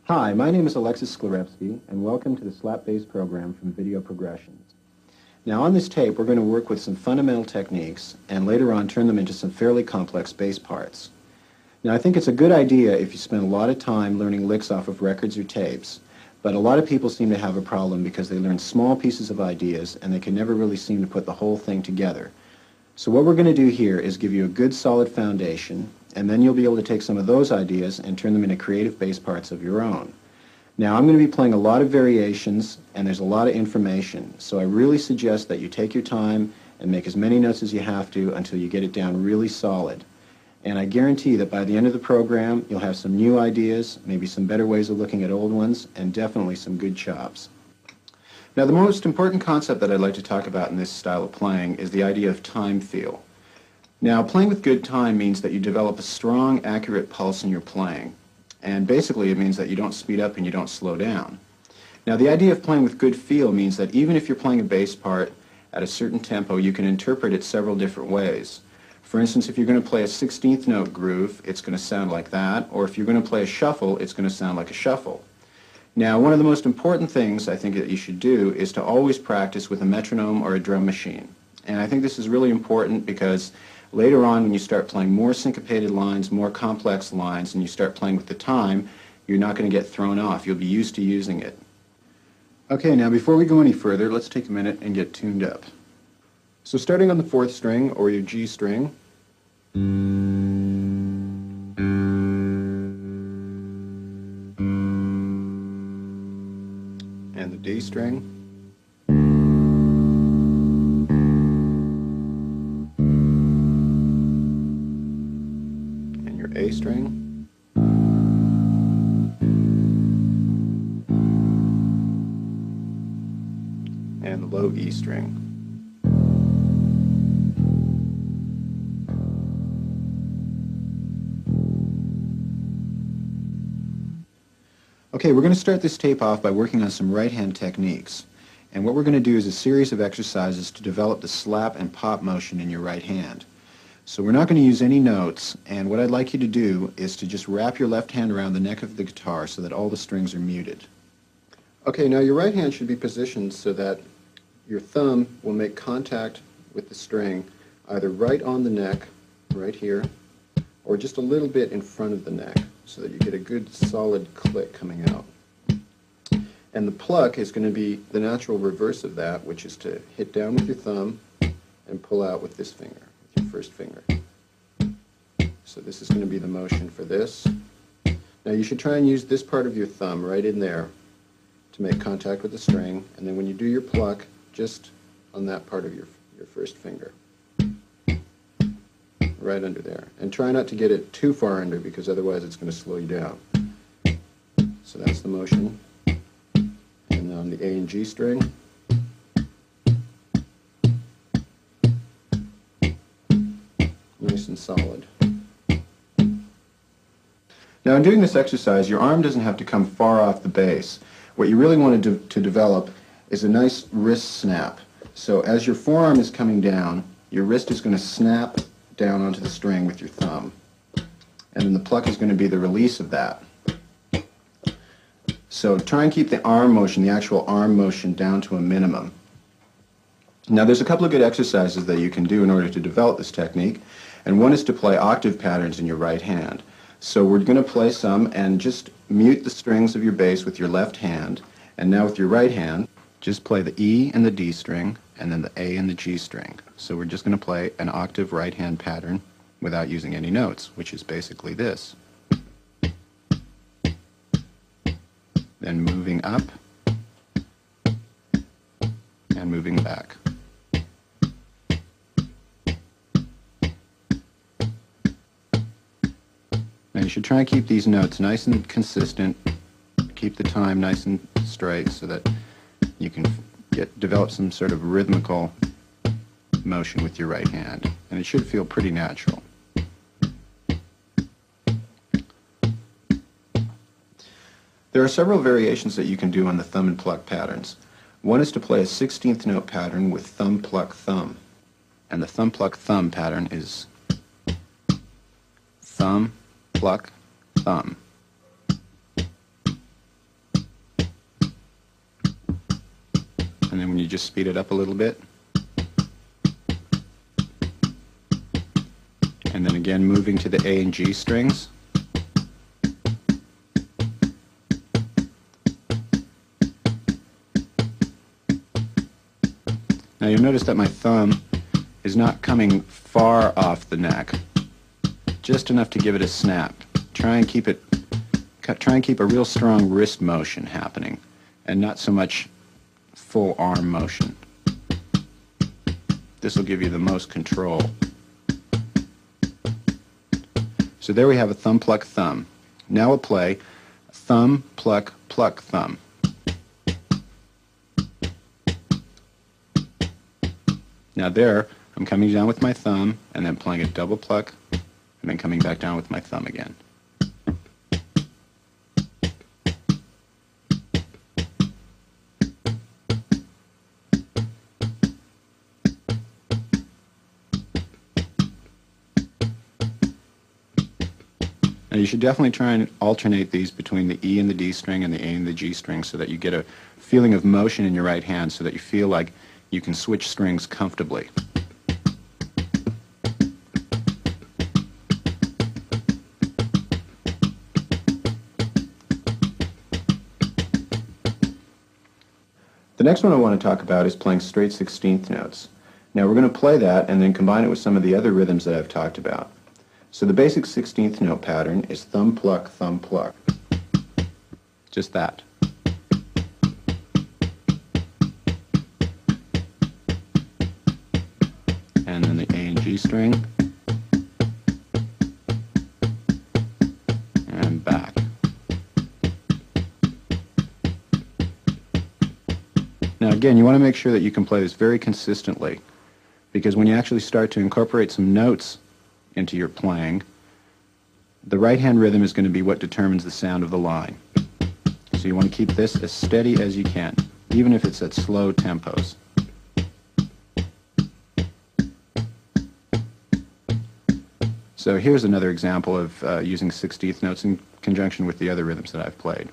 Hi, my name is Alexis Sklarevski, and welcome to the Slap Bass program from Video Progressions. Now on this tape, we're going to work with some fundamental techniques, and later on turn them into some fairly complex bass parts. Now I think it's a good idea if you spend a lot of time learning licks off of records or tapes, but a lot of people seem to have a problem because they learn small pieces of ideas and they can never really seem to put the whole thing together. So what we're going to do here is give you a good solid foundation, and then you'll be able to take some of those ideas and turn them into creative bass parts of your own. Now I'm going to be playing a lot of variations, and there's a lot of information, so I really suggest that you take your time and make as many notes as you have to until you get it down really solid. And I guarantee that by the end of the program you'll have some new ideas, maybe some better ways of looking at old ones, and definitely some good chops. Now the most important concept that I'd like to talk about in this style of playing is the idea of time feel. Now playing with good time means that you develop a strong, accurate pulse in your playing. And basically it means that you don't speed up and you don't slow down. Now the idea of playing with good feel means that even if you're playing a bass part at a certain tempo, you can interpret it several different ways. For instance, if you're going to play a 16th note groove, it's going to sound like that, or if you're going to play a shuffle, it's going to sound like a shuffle. Now, one of the most important things I think that you should do is to always practice with a metronome or a drum machine. And I think this is really important because later on when you start playing more syncopated lines, more complex lines, and you start playing with the time, you're not going to get thrown off. You'll be used to using it. Okay, now before we go any further, let's take a minute and get tuned up. So starting on the 4th string, or your G string, and the D string, and your A string, and the low E string. Okay, we're going to start this tape off by working on some right-hand techniques. And what we're going to do is a series of exercises to develop the slap and pop motion in your right hand. So we're not going to use any notes, and what I'd like you to do is to just wrap your left hand around the neck of the guitar so that all the strings are muted. Okay, now your right hand should be positioned so that your thumb will make contact with the string either right on the neck, right here, or just a little bit in front of the neck, so that you get a good solid click coming out. And the pluck is going to be the natural reverse of that, which is to hit down with your thumb and pull out with this finger, with your first finger. So this is going to be the motion for this. Now you should try and use this part of your thumb right in there to make contact with the string, and then when you do your pluck, just on that part of your first finger. Right under there. And try not to get it too far under because otherwise it's going to slow you down. So that's the motion. And on the A and G string, nice and solid. Now in doing this exercise, your arm doesn't have to come far off the bass. What you really want to develop is a nice wrist snap. So as your forearm is coming down, your wrist is going to snap down onto the string with your thumb. And then the pluck is going to be the release of that. So try and keep the arm motion, the actual arm motion, down to a minimum. Now there's a couple of good exercises that you can do in order to develop this technique, and one is to play octave patterns in your right hand. So we're going to play some and just mute the strings of your bass with your left hand, and now with your right hand, just play the E and the D string, and then the A and the G string. So we're just going to play an octave right hand pattern without using any notes, which is basically this. Then moving up and moving back. Now you should try and keep these notes nice and consistent, keep the time nice and straight so that you can develop some sort of rhythmical motion with your right hand, and it should feel pretty natural. There are several variations that you can do on the thumb and pluck patterns. One is to play a 16th note pattern with thumb, pluck, thumb. And the thumb, pluck, thumb pattern is thumb, pluck, thumb. And then when you just speed it up a little bit, and then again moving to the A and G strings, now you'll notice that my thumb is not coming far off the neck, just enough to give it a snap. Try and keep a real strong wrist motion happening, and not so much full arm motion. This will give you the most control. So there we have a thumb, pluck, thumb. Now we'll play thumb, pluck, pluck, thumb. Now there, I'm coming down with my thumb and then playing a double pluck and then coming back down with my thumb again. Now you should definitely try and alternate these between the E and the D string and the A and the G string so that you get a feeling of motion in your right hand, so that you feel like you can switch strings comfortably. The next one I want to talk about is playing straight 16th notes. Now we're going to play that and then combine it with some of the other rhythms that I've talked about. So the basic 16th note pattern is thumb, pluck, thumb, pluck. Just that. And then the A and G string. And back. Now again, you want to make sure that you can play this very consistently, because when you actually start to incorporate some notes into your playing, the right hand rhythm is going to be what determines the sound of the line. So you want to keep this as steady as you can, even if it's at slow tempos. So here's another example of using 16th notes in conjunction with the other rhythms that I've played.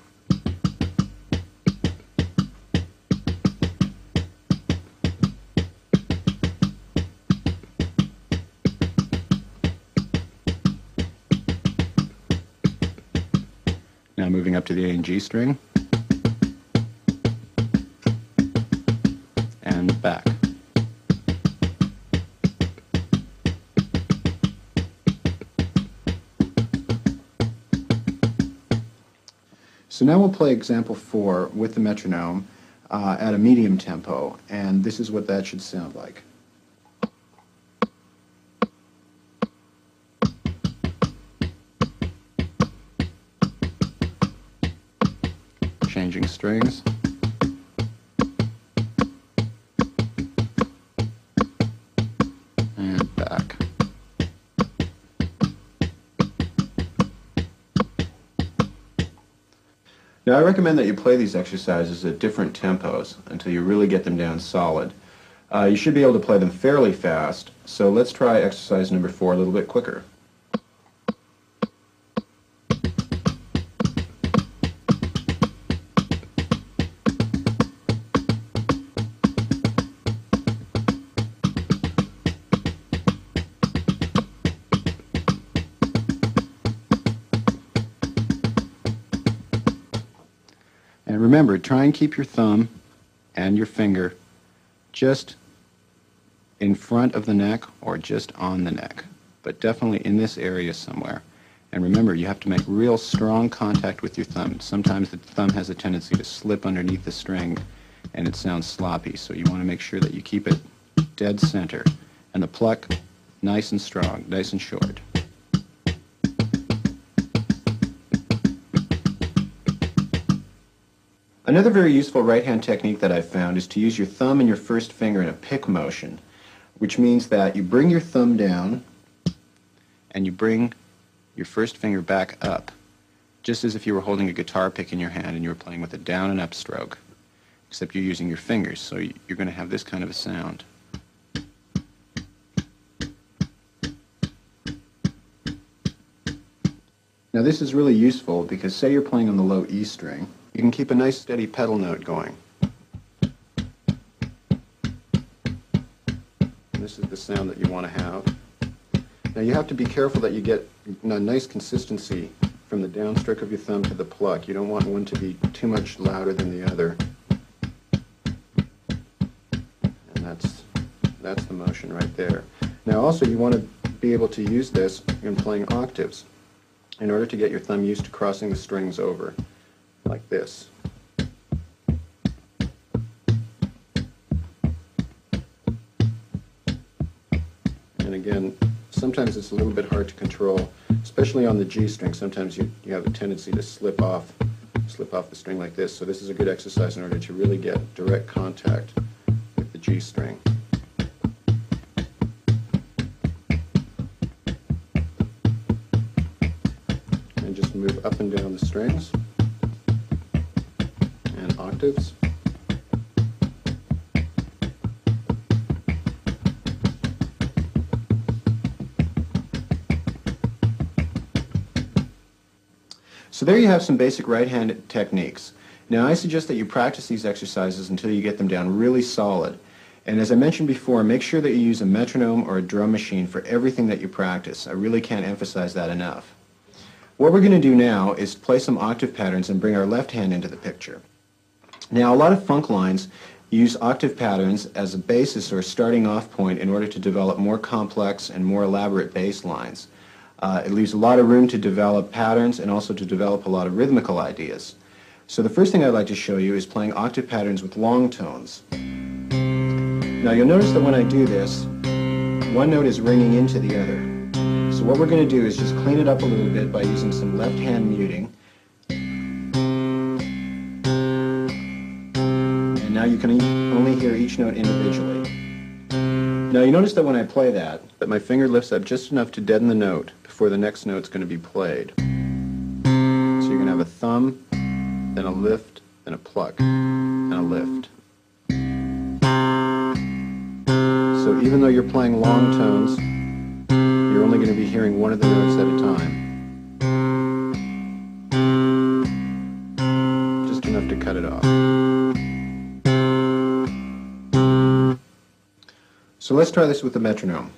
Now moving up to the A and G string, and back. So now we'll play example 4 with the metronome at a medium tempo, and this is what that should sound like. Changing strings. And back. Now, I recommend that you play these exercises at different tempos until you really get them down solid. You should be able to play them fairly fast, so let's try exercise number 4 a little bit quicker. And remember, try and keep your thumb and your finger just in front of the neck or just on the neck, but definitely in this area somewhere. And remember, you have to make real strong contact with your thumb. Sometimes the thumb has a tendency to slip underneath the string and it sounds sloppy, so you want to make sure that you keep it dead center. And the pluck nice and strong, nice and short. Another very useful right-hand technique that I've found is to use your thumb and your first finger in a pick motion, which means that you bring your thumb down and you bring your first finger back up, just as if you were holding a guitar pick in your hand and you were playing with a down and up stroke, except you're using your fingers, so you're going to have this kind of a sound. Now this is really useful because say you're playing on the low E string, you can keep a nice steady pedal note going. And this is the sound that you want to have. Now you have to be careful that you get a nice consistency from the downstroke of your thumb to the pluck. You don't want one to be too much louder than the other. And that's the motion right there. Now also you want to be able to use this in playing octaves in order to get your thumb used to crossing the strings over, like this. And again, sometimes it's a little bit hard to control, especially on the G string. Sometimes you have a tendency to slip off the string like this. So this is a good exercise in order to really get direct contact with the G string. And just move up and down the strings and octaves. So there you have some basic right-hand techniques. Now I suggest that you practice these exercises until you get them down really solid. And as I mentioned before, make sure that you use a metronome or a drum machine for everything that you practice. I really can't emphasize that enough. What we're going to do now is play some octave patterns and bring our left hand into the picture. Now a lot of funk lines use octave patterns as a basis or a starting off point in order to develop more complex and more elaborate bass lines. It leaves a lot of room to develop patterns and also to develop a lot of rhythmical ideas. So the first thing I'd like to show you is playing octave patterns with long tones. Now you'll notice that when I do this, one note is ringing into the other. So what we're going to do is just clean it up a little bit by using some left hand muting. And now you can only hear each note individually. Now you notice that when I play that my finger lifts up just enough to deaden the note before the next note's going to be played. So you're going to have a thumb, then a lift, then a pluck, and a lift. So even though you're playing long tones, you're only going to be hearing one of the notes at a time. Just enough to cut it off. So let's try this with the metronome.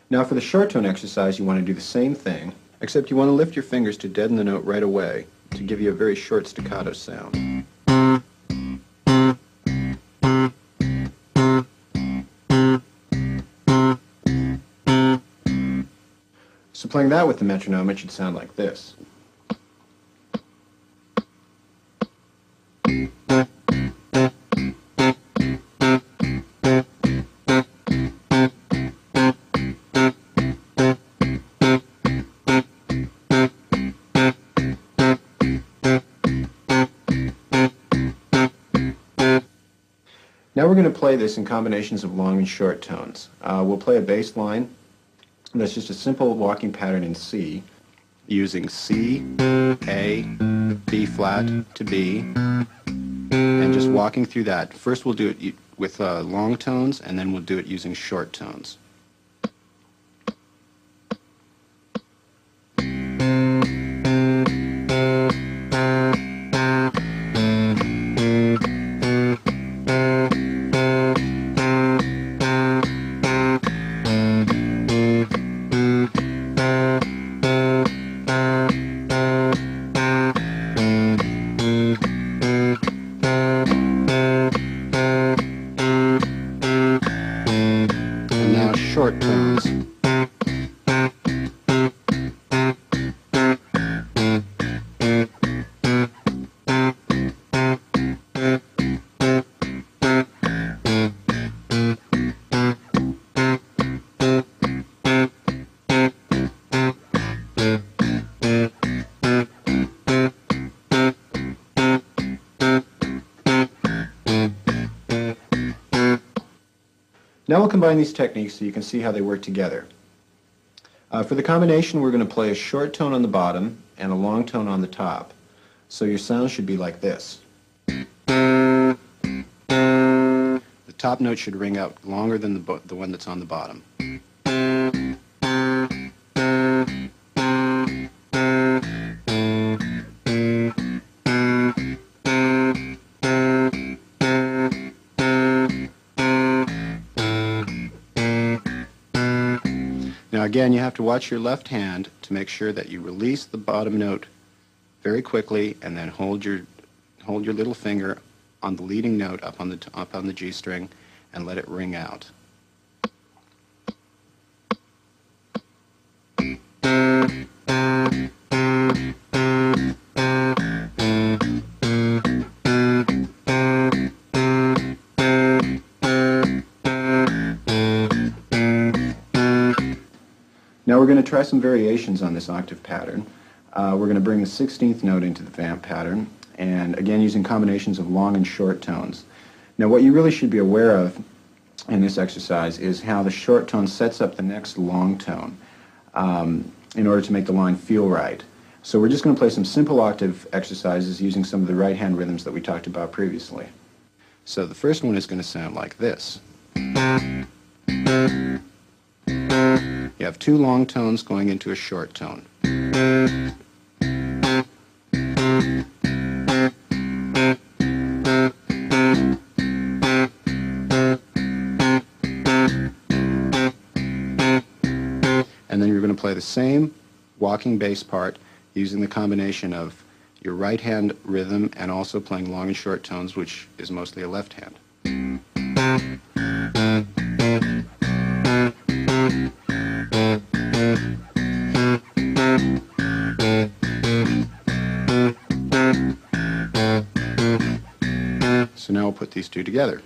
Now for the short tone exercise, you want to do the same thing, except you want to lift your fingers to deaden the note right away to give you a very short staccato sound. So playing that with the metronome, it should sound like this. play this in combinations of long and short tones. We'll play a bass line that's just a simple walking pattern in C, using C, A, B flat to B, and just walking through that. First we'll do it with long tones, and then we'll do it using short tones. Short tones. Now we'll combine these techniques so you can see how they work together. For the combination, we're going to play a short tone on the bottom and a long tone on the top. So your sound should be like this. The top note should ring out longer than the one that's on the bottom. Now again, you have to watch your left hand to make sure that you release the bottom note very quickly, and then hold your little finger on the leading note up on the G string and let it ring out. Now we're going to try some variations on this octave pattern. We're going to bring the 16th note into the vamp pattern, and again using combinations of long and short tones. Now what you really should be aware of in this exercise is how the short tone sets up the next long tone in order to make the line feel right. So we're just going to play some simple octave exercises using some of the right hand rhythms that we talked about previously. So the first one is going to sound like this. You have two long tones going into a short tone. And then you're going to play the same walking bass part using the combination of your right hand rhythm and also playing long and short tones, which is mostly a left hand. So now we'll put these two together.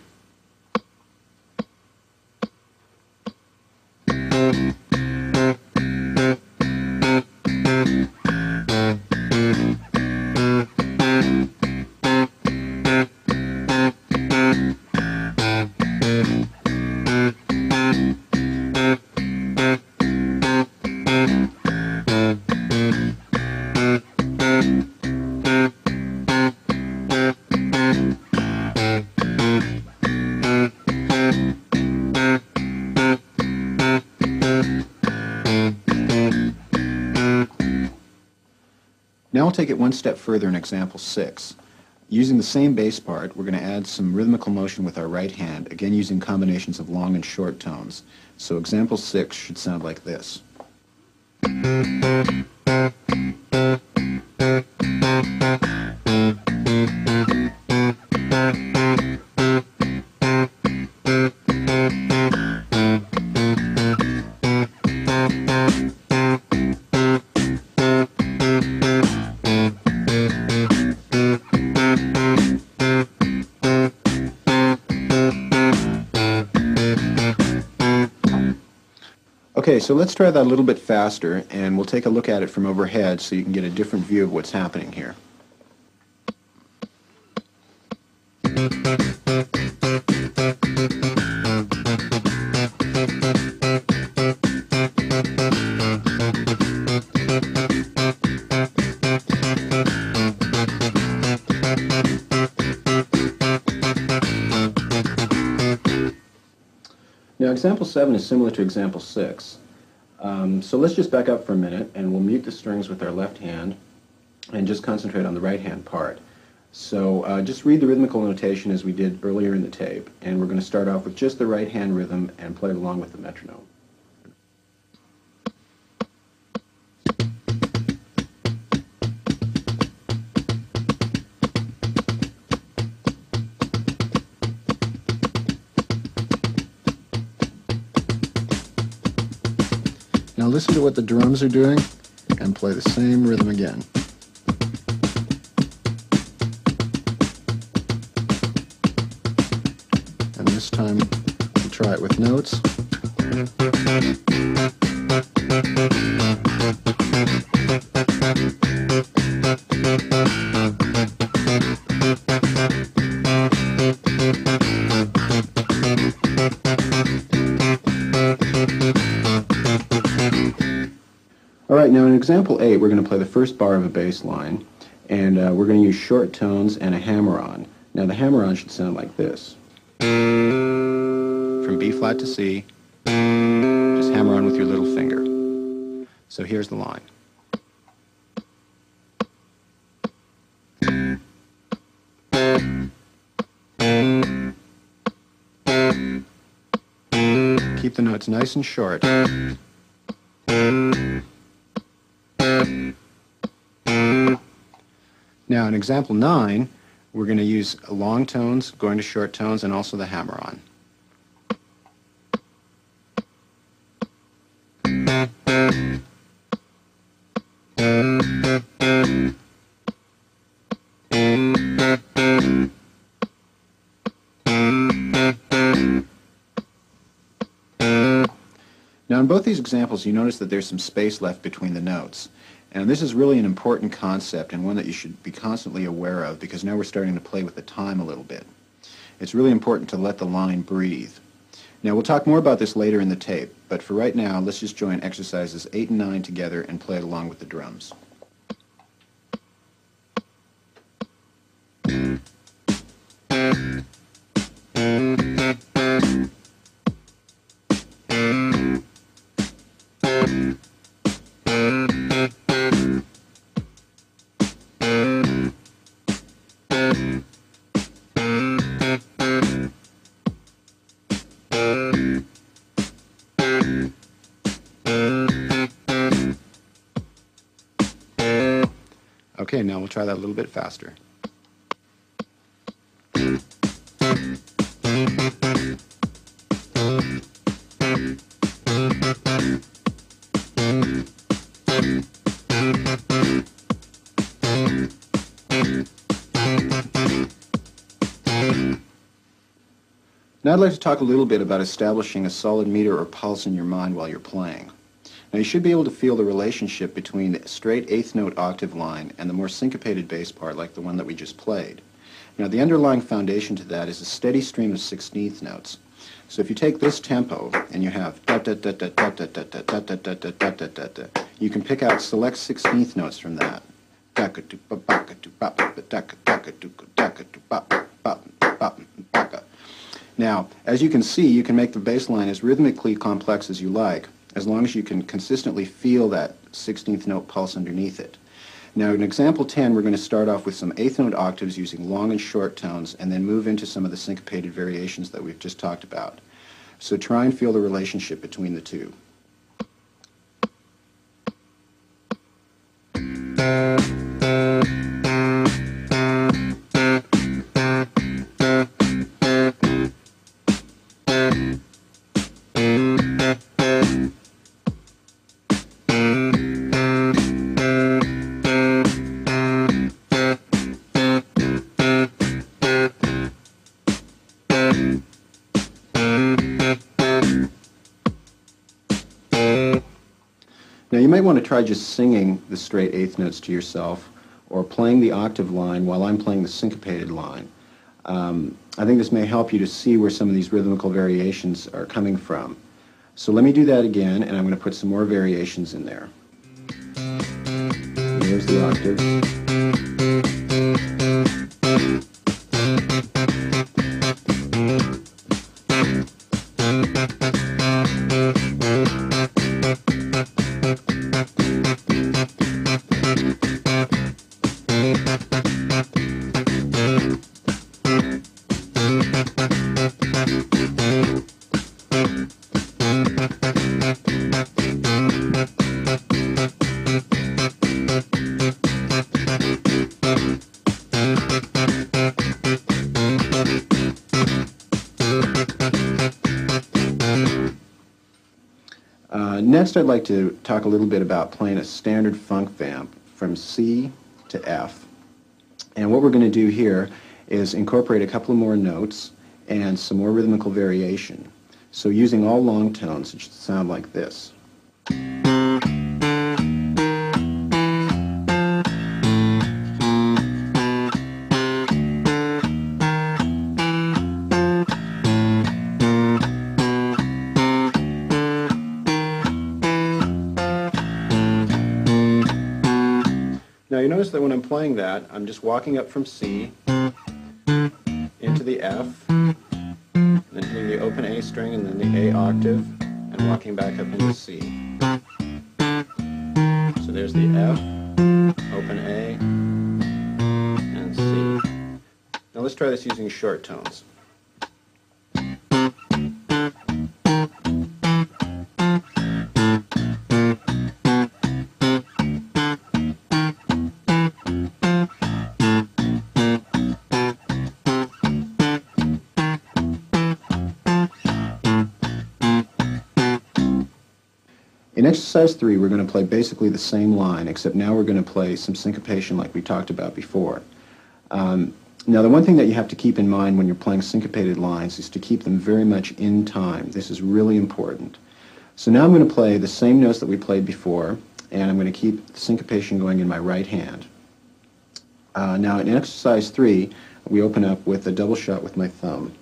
Now we'll take it one step further in example 6. Using the same bass part, we're going to add some rhythmical motion with our right hand, again using combinations of long and short tones. So example 6 should sound like this. Okay, so let's try that a little bit faster, and we'll take a look at it from overhead so you can get a different view of what's happening here. Now, example 7 is similar to example 6. So let's just back up for a minute, and we'll mute the strings with our left hand and just concentrate on the right hand part. So just read the rhythmical notation as we did earlier in the tape, and we're going to start off with just the right hand rhythm and play it along with the metronome. Now listen to what the drums are doing and play the same rhythm again. And this time we'll try it with notes. Alright, now in example 8 we're going to play the first bar of a bass line, and we're going to use short tones and a hammer-on. Now the hammer-on should sound like this. From B flat to C, just hammer on with your little finger. So here's the line. Keep the notes nice and short. Now in example 9, we're going to use long tones, going to short tones, and also the hammer-on. Now in both these examples you notice that there's some space left between the notes. And this is really an important concept and one that you should be constantly aware of, because now we're starting to play with the time a little bit. It's really important to let the line breathe. Now we'll talk more about this later in the tape, but for right now let's just join exercises 8 and 9 together and play it along with the drums. Okay, now we'll try that a little bit faster. Now I'd like to talk a little bit about establishing a solid meter or pulse in your mind while you're playing. Now you should be able to feel the relationship between the straight eighth note octave line and the more syncopated bass part like the one that we just played. Now the underlying foundation to that is a steady stream of 16th notes. So if you take this tempo and you have da da da da da da da da da da da da da da da da, you can pick out select 16th notes from that. Now, as you can see, you can make the bass line as rhythmically complex as you like, as long as you can consistently feel that 16th note pulse underneath it. Now in example 10, we're going to start off with some eighth note octaves using long and short tones, and then move into some of the syncopated variations that we've just talked about. So try and feel the relationship between the two. Now you might want to try just singing the straight eighth notes to yourself, or playing the octave line while I'm playing the syncopated line. I think this may help you to see where some of these rhythmical variations are coming from. So let me do that again, and I'm going to put some more variations in there. Here's the octave. Next, I'd like to talk a little bit about playing a standard funk vamp from C to F. And what we're going to do here is incorporate a couple of more notes and some more rhythmical variation. So using all long tones, it should sound like this. Now you notice that when I'm playing that, I'm just walking up from C into the F, and then hitting the open A string and then the A octave, and walking back up into C. So there's the F, open A, and C. Now let's try this using short tones. In exercise 3, we're going to play basically the same line, except now we're going to play some syncopation like we talked about before. Now, the one thing that you have to keep in mind when you're playing syncopated lines is to keep them very much in time. This is really important. So now I'm going to play the same notes that we played before, and I'm going to keep the syncopation going in my right hand. Now, in exercise 3, we open up with a double shot with my thumb.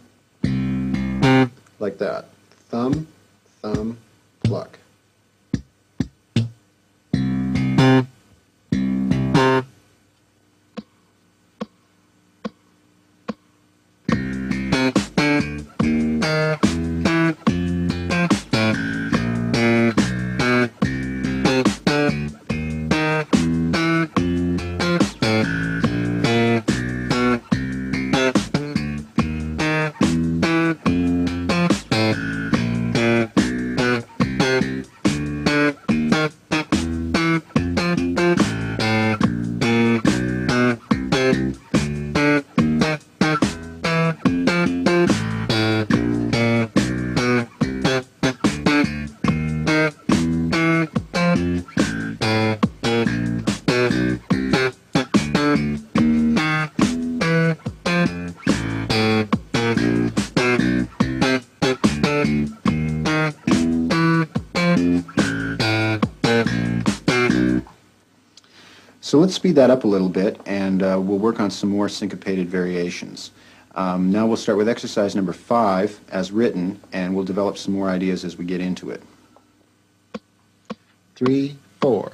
Like that. Thumb, thumb, pluck. So let's speed that up a little bit, and we'll work on some more syncopated variations. Now we'll start with exercise number 5 as written, and we'll develop some more ideas as we get into it. 3, 4.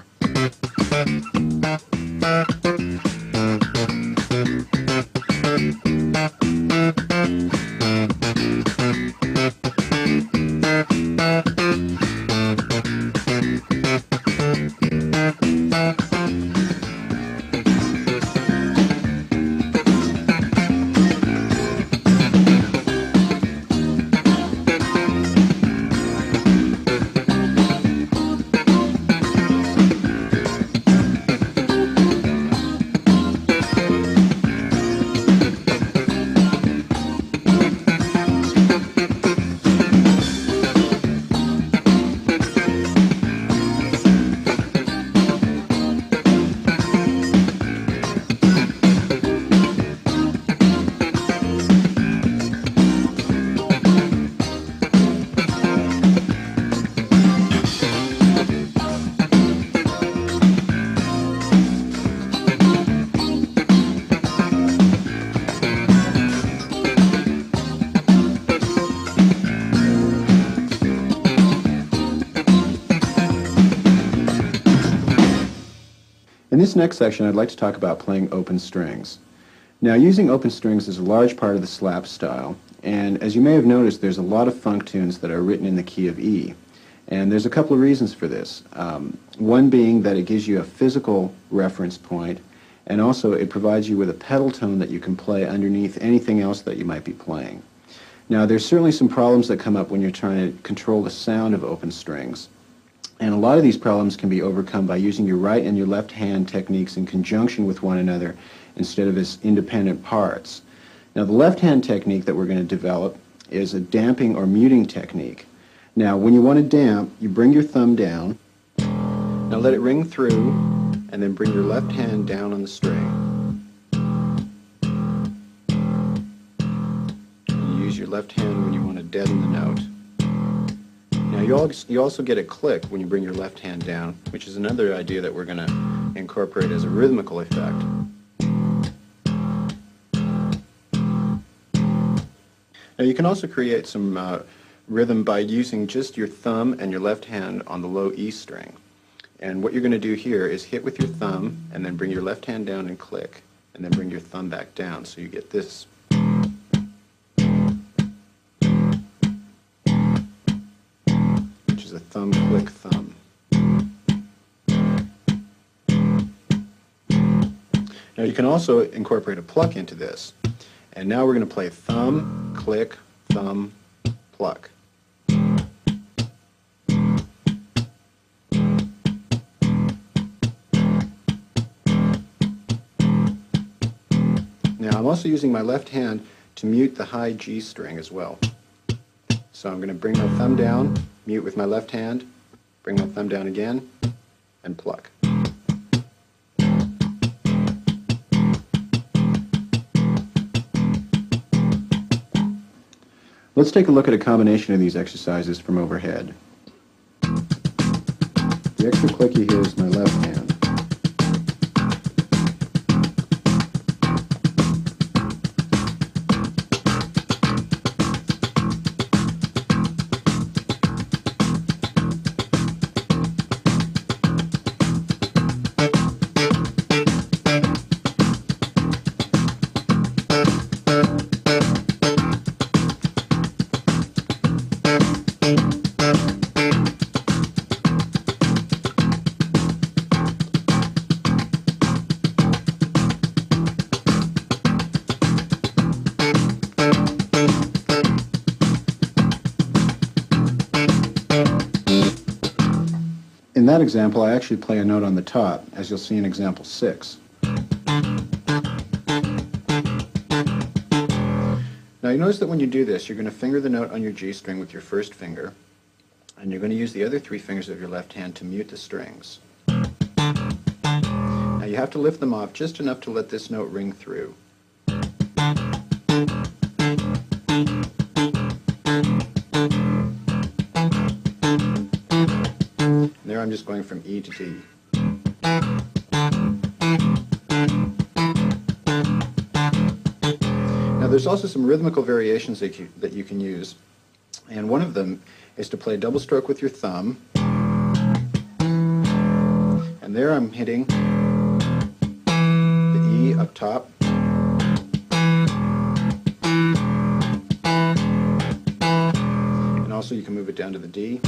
this next section, I'd like to talk about playing open strings. Now, using open strings is a large part of the slap style, and as you may have noticed, there's a lot of funk tunes that are written in the key of E. And there's a couple of reasons for this. One being that it gives you a physical reference point, and also it provides you with a pedal tone that you can play underneath anything else that you might be playing. Now, there's certainly some problems that come up when you're trying to control the sound of open strings. And a lot of these problems can be overcome by using your right and your left hand techniques in conjunction with one another instead of as independent parts. Now, the left hand technique that we're going to develop is a damping or muting technique. Now, when you want to damp, you bring your thumb down. Now let it ring through, and then bring your left hand down on the string. You use your left hand when you want to deaden the note. Now you also get a click when you bring your left hand down, which is another idea that we're going to incorporate as a rhythmical effect. Now you can also create some rhythm by using just your thumb and your left hand on the low E string. And what you're going to do here is hit with your thumb and then bring your left hand down and click, and then bring your thumb back down so you get this. Which is a thumb, click, thumb. Now you can also incorporate a pluck into this. And now we're going to play thumb, click, thumb, pluck. Now I'm also using my left hand to mute the high G string as well. So I'm going to bring my thumb down, mute with my left hand, bring my thumb down again, and pluck. Let's take a look at a combination of these exercises from overhead. The extra click you hear is my left hand. In that example, I actually play a note on the top, as you'll see in example 6. Now you notice that when you do this, you're going to finger the note on your G string with your first finger, and you're going to use the other 3 fingers of your left hand to mute the strings. Now you have to lift them off just enough to let this note ring through. There I'm just going from E to D. Now there's also some rhythmical variations that you can use, and one of them is to play double stroke with your thumb, and there I'm hitting the E up top, and also you can move it down to the D.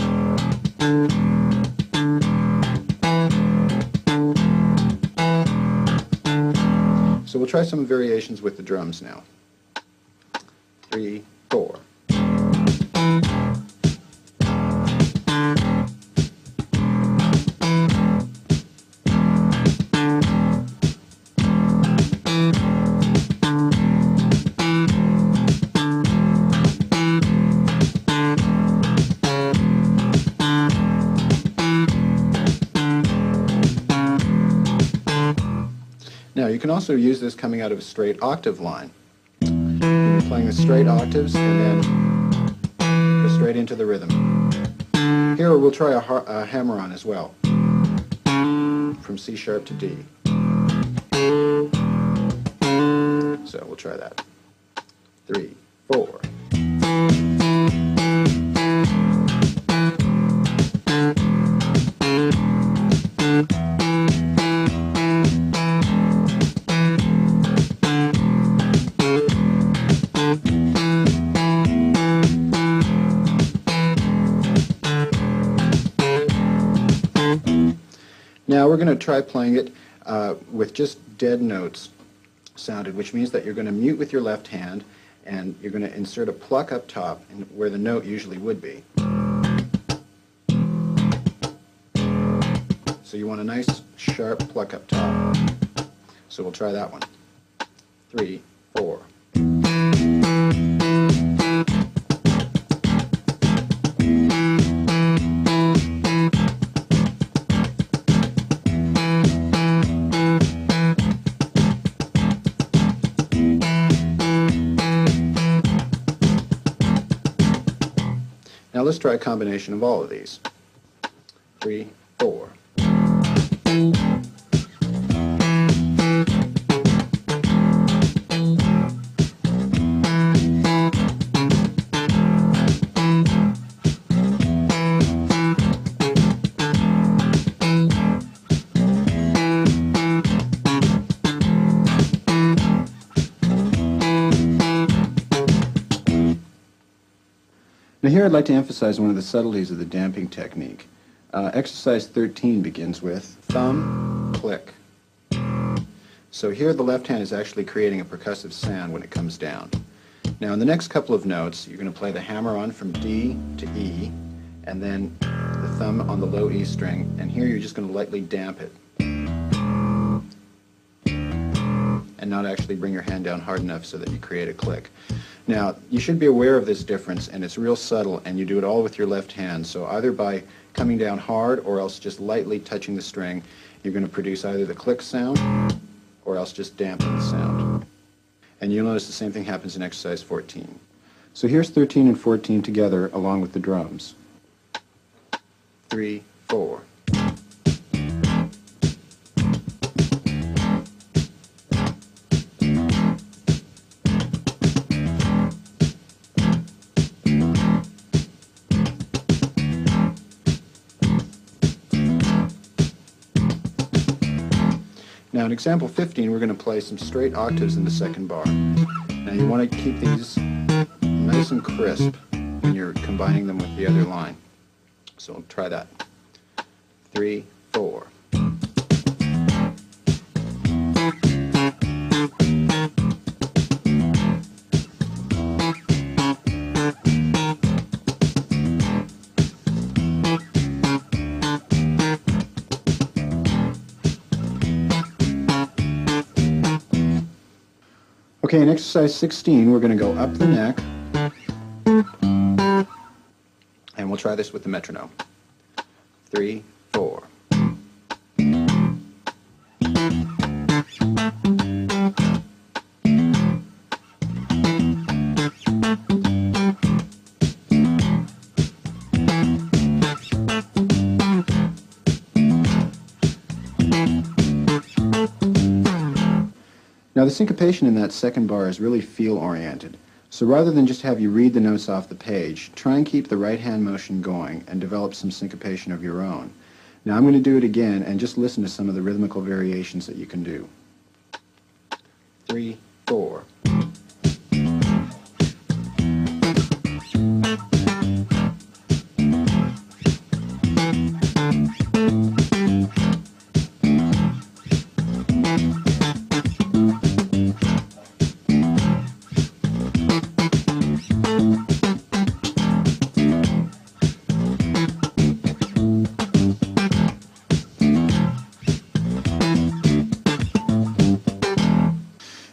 So we'll try some variations with the drums now. 3, 4. Now you can also use this coming out of a straight octave line. You're playing the straight octaves and then go straight into the rhythm. Here we'll try a hammer-on as well, from C sharp to D. So we'll try that. 3, 4. Now we're going to try playing it with just dead notes sounded, which means that you're going to mute with your left hand and you're going to insert a pluck up top where the note usually would be. So you want a nice sharp pluck up top. So we'll try that one. 3, 4. Now let's try a combination of all of these. 3, 4. Now here I'd like to emphasize one of the subtleties of the damping technique. Exercise 13 begins with thumb, click. So here the left hand is actually creating a percussive sound when it comes down. Now in the next couple of notes you're going to play the hammer on from D to E and then the thumb on the low E string, and here you're just going to lightly damp it and not actually bring your hand down hard enough so that you create a click. Now, you should be aware of this difference, and it's real subtle, and you do it all with your left hand. So either by coming down hard or else just lightly touching the string, you're going to produce either the click sound or else just dampen the sound. And you'll notice the same thing happens in exercise 14. So here's 13 and 14 together along with the drums. 3, 4. Now in example 15 we're going to play some straight octaves in the second bar. Now you want to keep these nice and crisp when you're combining them with the other line. So we'll try that. 3, 4. Okay, in exercise 16, we're going to go up the neck, and we'll try this with the metronome. 3, 4. Now the syncopation in that second bar is really feel-oriented. So rather than just have you read the notes off the page, try and keep the right hand motion going and develop some syncopation of your own. Now I'm going to do it again and just listen to some of the rhythmical variations that you can do. 3, 4.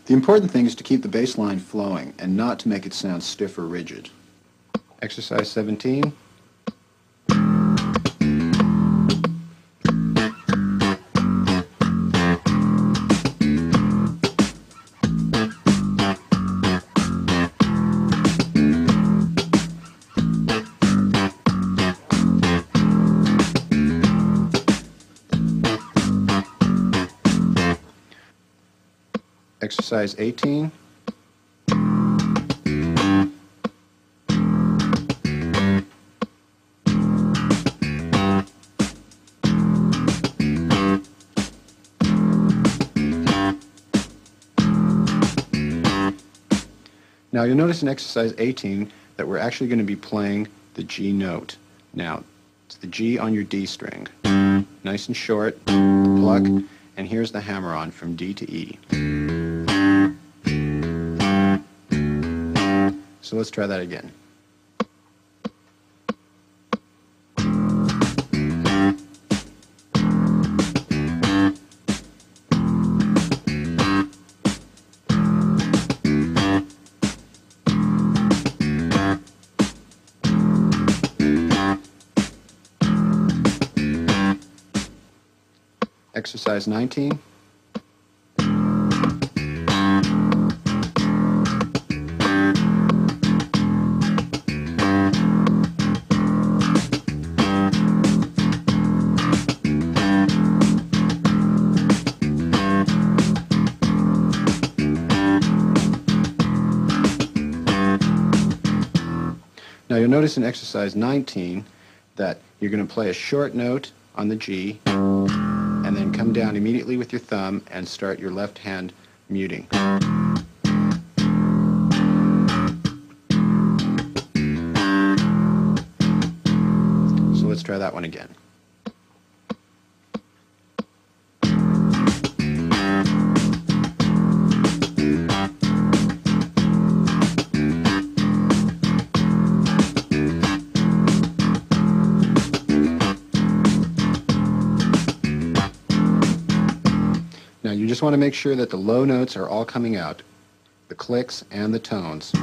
The important thing is to keep the bass line flowing and not to make it sound stiff or rigid. Exercise 17. Exercise 18. Now you'll notice in exercise 18 that we're actually going to be playing the G note. Now, it's the G on your D string. nice and short, pluck, and here's the hammer-on from D to E. So let's try that again. Exercise 19. Now you'll notice in exercise 19 that you're going to play a short note on the G, and then come down immediately with your thumb and start your left hand muting. So let's try that one again. Now you just want to make sure that the low notes are all coming out, the clicks and the tones.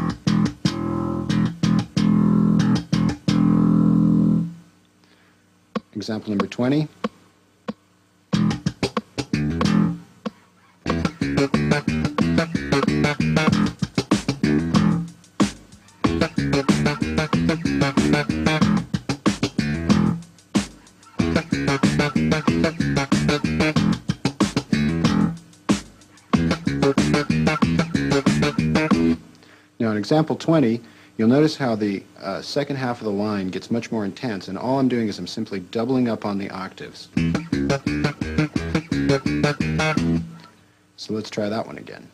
Example number 20. Now in example 20, you'll notice how the second half of the line gets much more intense, and all I'm doing is I'm simply doubling up on the octaves. So let's try that one again.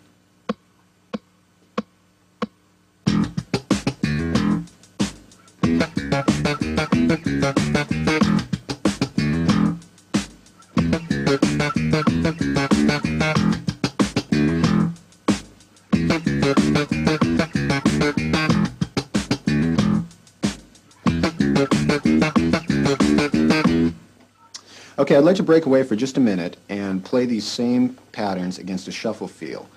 Okay, I'd like to break away for just a minute and play these same patterns against a shuffle feel.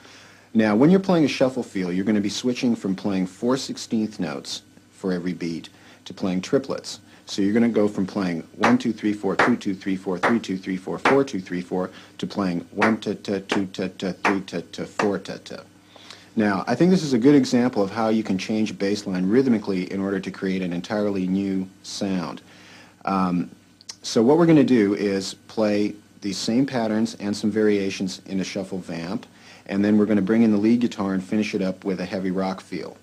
Now, when you're playing a shuffle feel, you're going to be switching from playing 4/16 notes for every beat to playing triplets. So you're going to go from playing 1, 2, 3, 4, 2, 2, 3, 4, 3, 2, 3, 4, 4, 2, 3, 4 to playing 1 ta ta 2 ta ta 3 ta ta 4 ta ta. Now, I think this is a good example of how you can change a bass line rhythmically in order to create an entirely new sound. So what we're going to do is play these same patterns and some variations in a shuffle vamp, and then we're going to bring in the lead guitar and finish it up with a heavy rock feel.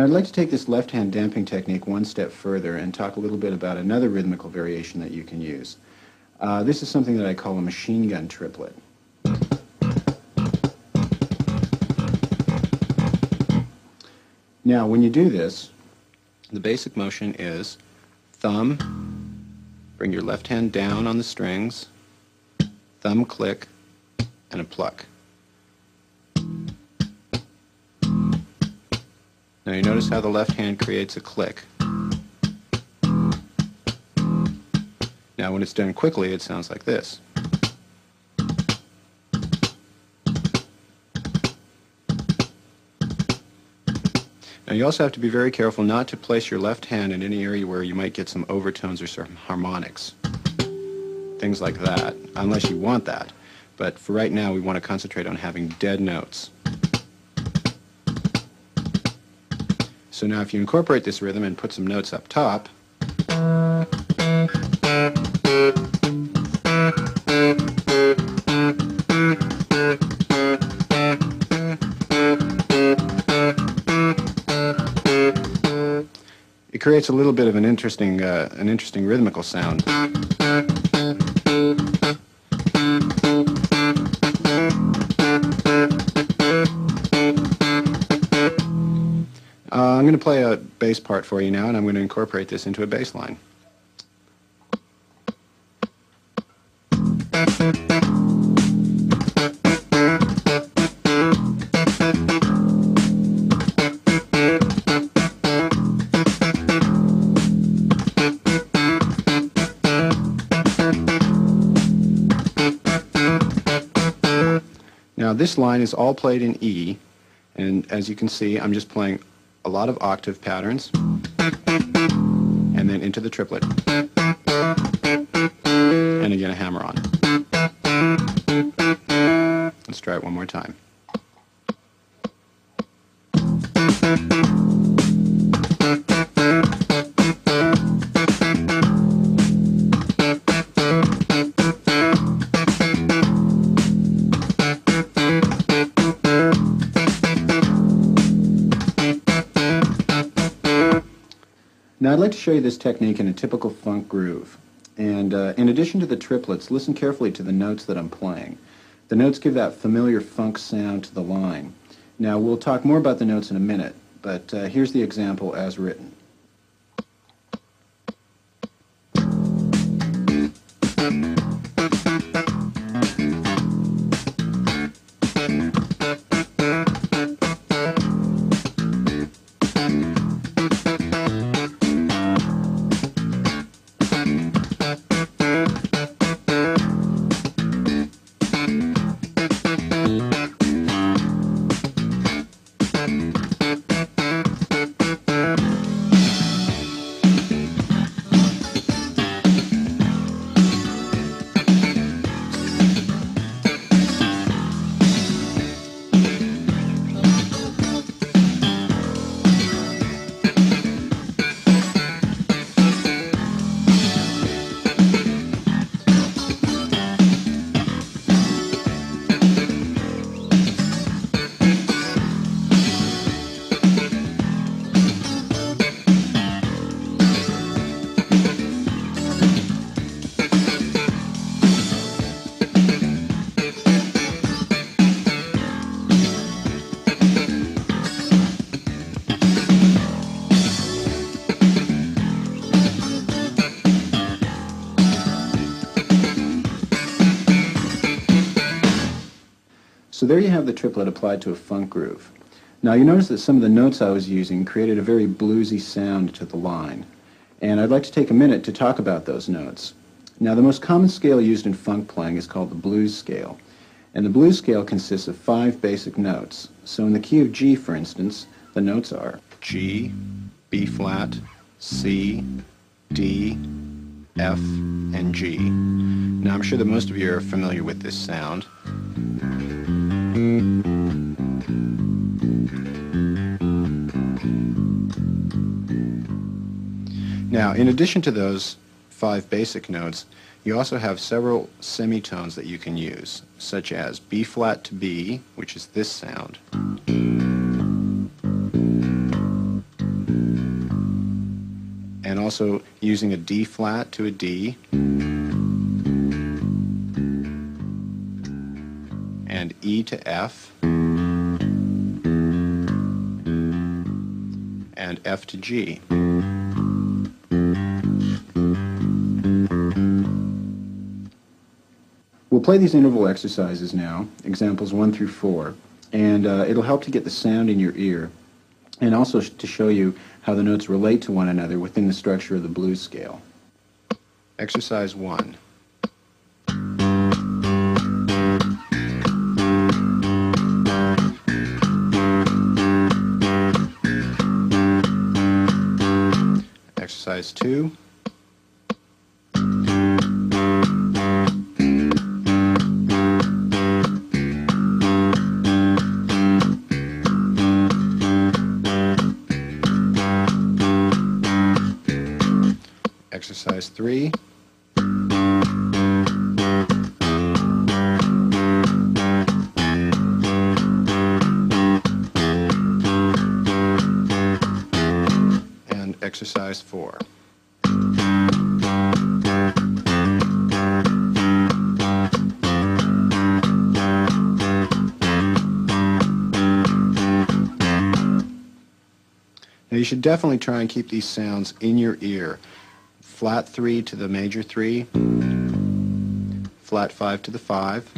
Now I'd like to take this left-hand damping technique one step further and talk a little bit about another rhythmical variation that you can use. This is something that I call a machine gun triplet. Now when you do this, the basic motion is thumb, bring your left hand down on the strings, thumb click, and a pluck. Now you notice how the left hand creates a click. Now when it's done quickly, it sounds like this. Now you also have to be very careful not to place your left hand in any area where you might get some overtones or some harmonics. Things like that, unless you want that. But for right now, we want to concentrate on having dead notes. So now if you incorporate this rhythm and put some notes up top, it creates a little bit of an interesting rhythmical sound. I'm going to play a bass part for you now, and I'm going to incorporate this into a bass line. Now this line is all played in E, and as you can see, I'm just playing a lot of octave patterns, and then into the triplet, and again a hammer on. Let's try it one more time. Now I'd like to show you this technique in a typical funk groove. And in addition to the triplets, listen carefully to the notes that I'm playing. The notes give that familiar funk sound to the line. Now we'll talk more about the notes in a minute, but here's the example as written. So there you have the triplet applied to a funk groove. Now you notice that some of the notes I was using created a very bluesy sound to the line. And I'd like to take a minute to talk about those notes. Now the most common scale used in funk playing is called the blues scale. And the blues scale consists of 5 basic notes. So in the key of G, for instance, the notes are G, B flat, C, D, F, and G. Now I'm sure that most of you are familiar with this sound. Now, in addition to those 5 basic notes, you also have several semitones that you can use, such as B flat to B, which is this sound, also using a D flat to a D, and E to F, and F to G. We'll play these interval exercises now, examples 1 through 4, and it'll help to get the sound in your ear, and also to show you how the notes relate to one another within the structure of the blues scale. Exercise 1. Exercise 2. Exercise 3. And exercise 4. Now you should definitely try and keep these sounds in your ear. Flat 3 to the major 3, flat 5 to the 5,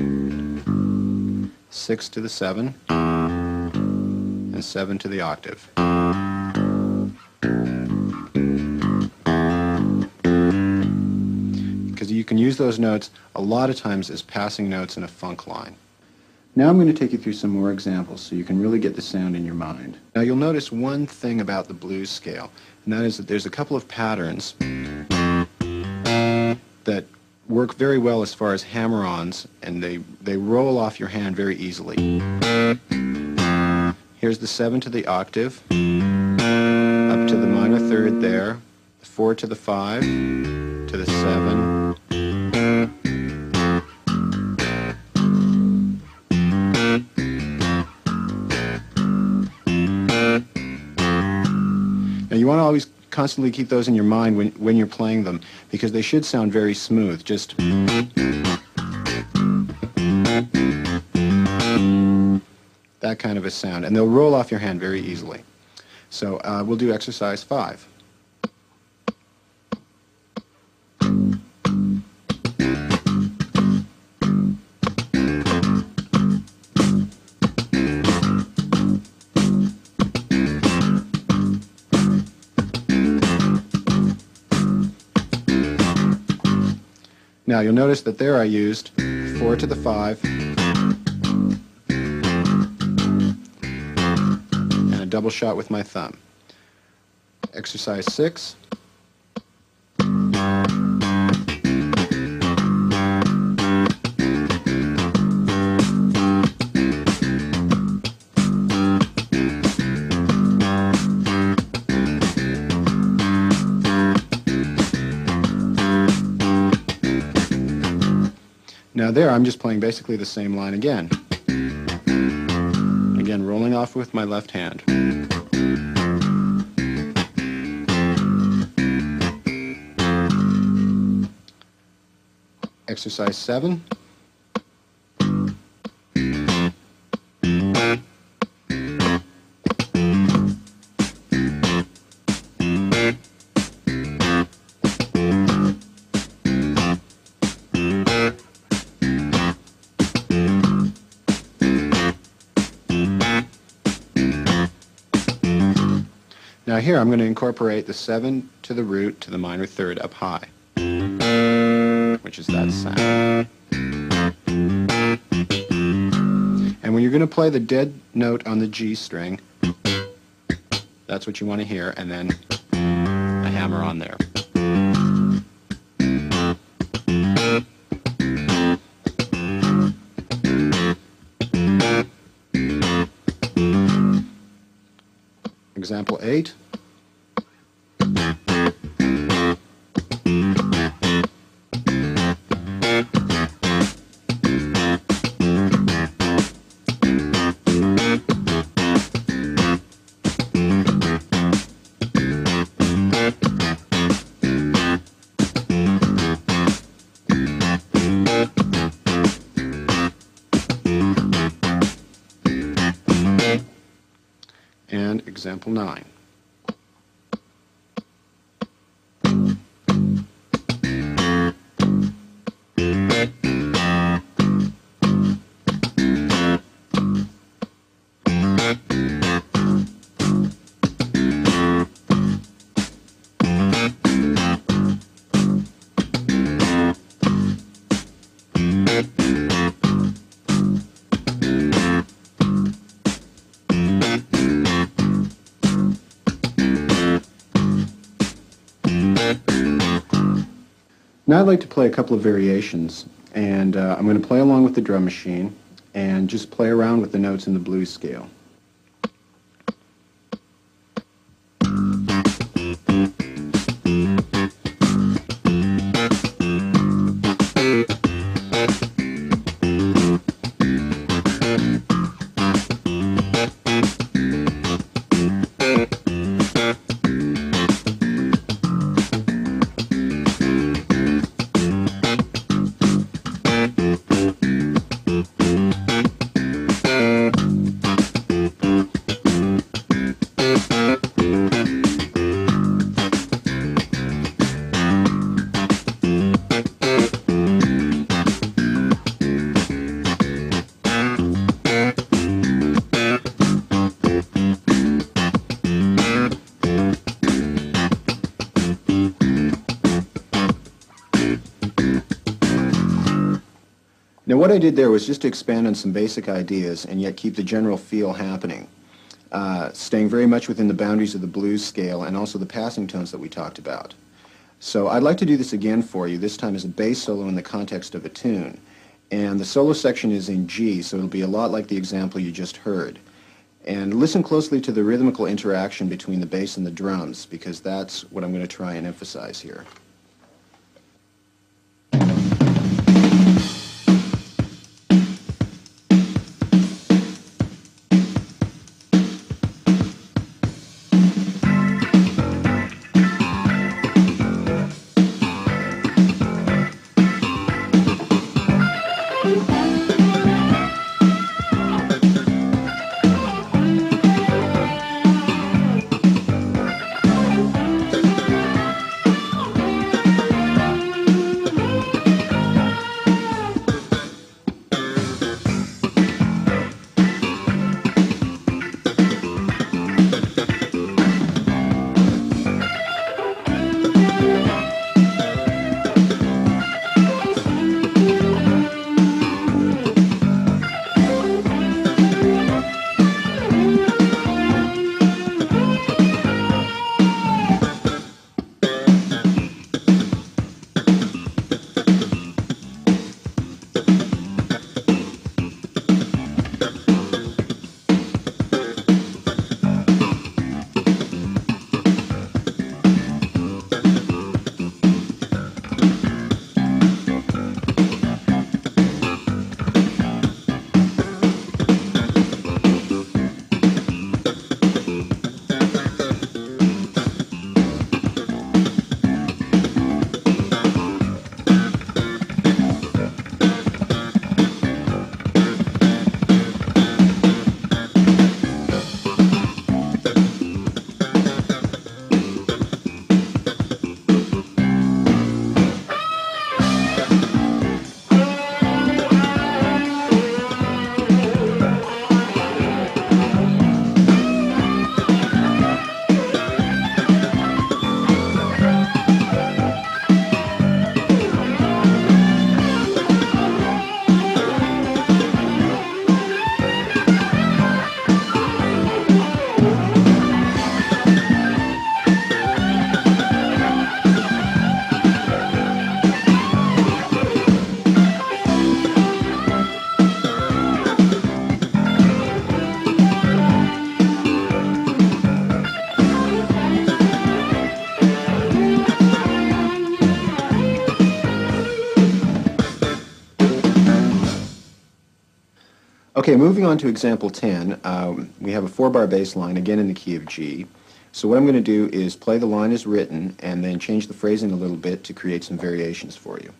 6 to the 7, and 7 to the octave. Because you can use those notes a lot of times as passing notes in a funk line. Now I'm going to take you through some more examples so you can really get the sound in your mind. Now you'll notice one thing about the blues scale, and that is that there's a couple of patterns that work very well as far as hammer-ons, and they roll off your hand very easily. Here's the 7 to the octave, up to the minor third there, 4 to the 5, to the 7, now you want to always constantly keep those in your mind when you're playing them, because they should sound very smooth. Just that kind of a sound, and they'll roll off your hand very easily. So we'll do exercise 5. Now you'll notice that there I used 4 to the 5 and a double shot with my thumb. Exercise 6. Now there, I'm just playing basically the same line again. Again, rolling off with my left hand. Exercise 7. Now here I'm going to incorporate the 7 to the root to the minor third up high, which is that sound. And when you're going to play the dead note on the G string, that's what you want to hear, and then a hammer on there. Example 8. example 9. Now I'd like to play a couple of variations, and I'm going to play along with the drum machine and just play around with the notes in the blues scale. Now what I did there was just to expand on some basic ideas and yet keep the general feel happening, staying very much within the boundaries of the blues scale and also the passing tones that we talked about. So I'd like to do this again for you, this time as a bass solo in the context of a tune. And the solo section is in G, so it'll be a lot like the example you just heard. And listen closely to the rhythmical interaction between the bass and the drums, because that's what I'm going to try and emphasize here. Okay, moving on to example 10, we have a 4-bar bass line, again in the key of G. So what I'm going to do is play the line as written and then change the phrasing a little bit to create some variations for you.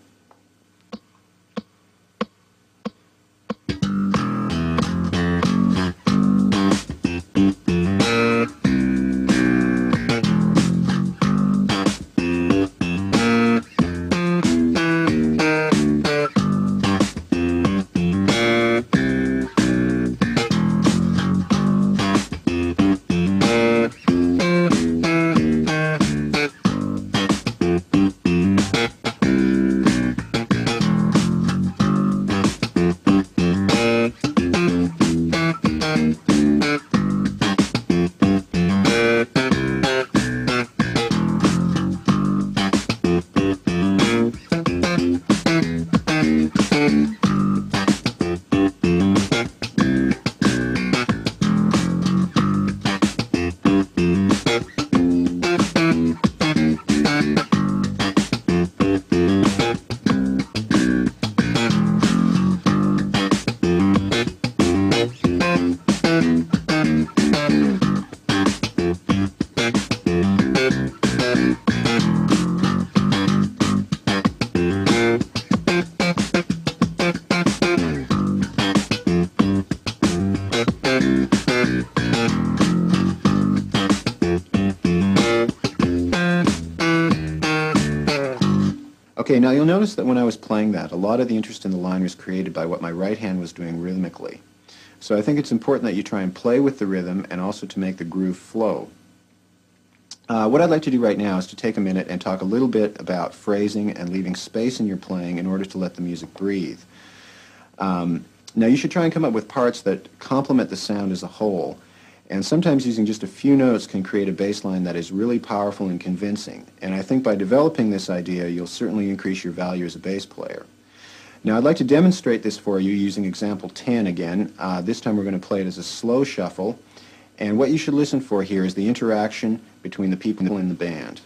now you'll notice that when I was playing that, a lot of the interest in the line was created by what my right hand was doing rhythmically. So I think it's important that you try and play with the rhythm and also to make the groove flow. What I'd like to do right now is to take a minute and talk a little bit about phrasing and leaving space in your playing in order to let the music breathe. Now you should try and come up with parts that complement the sound as a whole, and sometimes using just a few notes can create a bass line that is really powerful and convincing, and I think by developing this idea you'll certainly increase your value as a bass player. Now I'd like to demonstrate this for you using example 10 again. This time we're going to play it as a slow shuffle, and what you should listen for here is the interaction between the people in the band.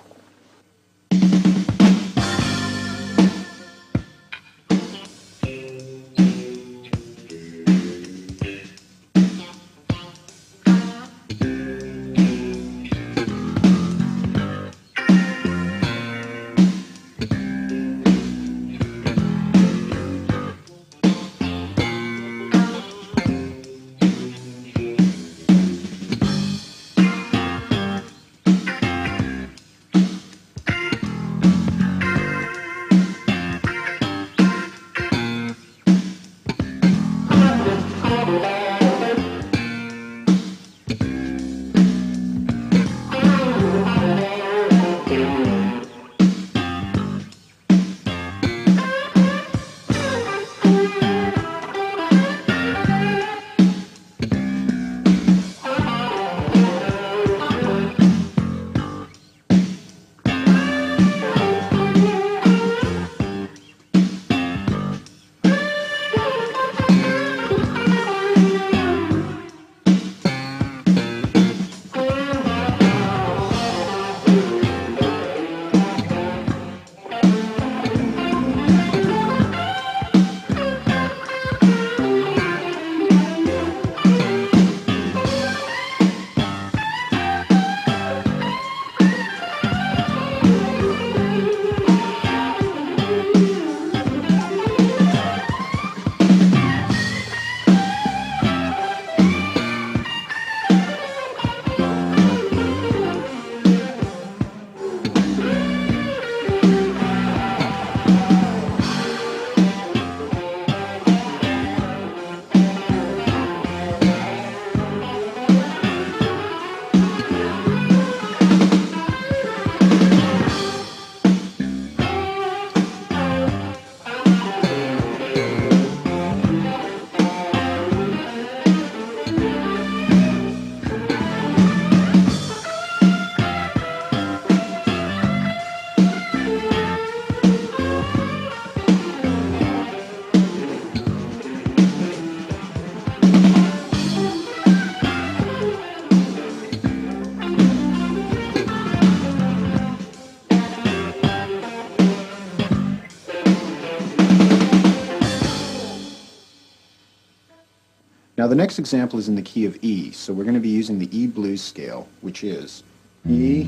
Now the next example is in the key of E, so we're going to be using the E blues scale, which is E,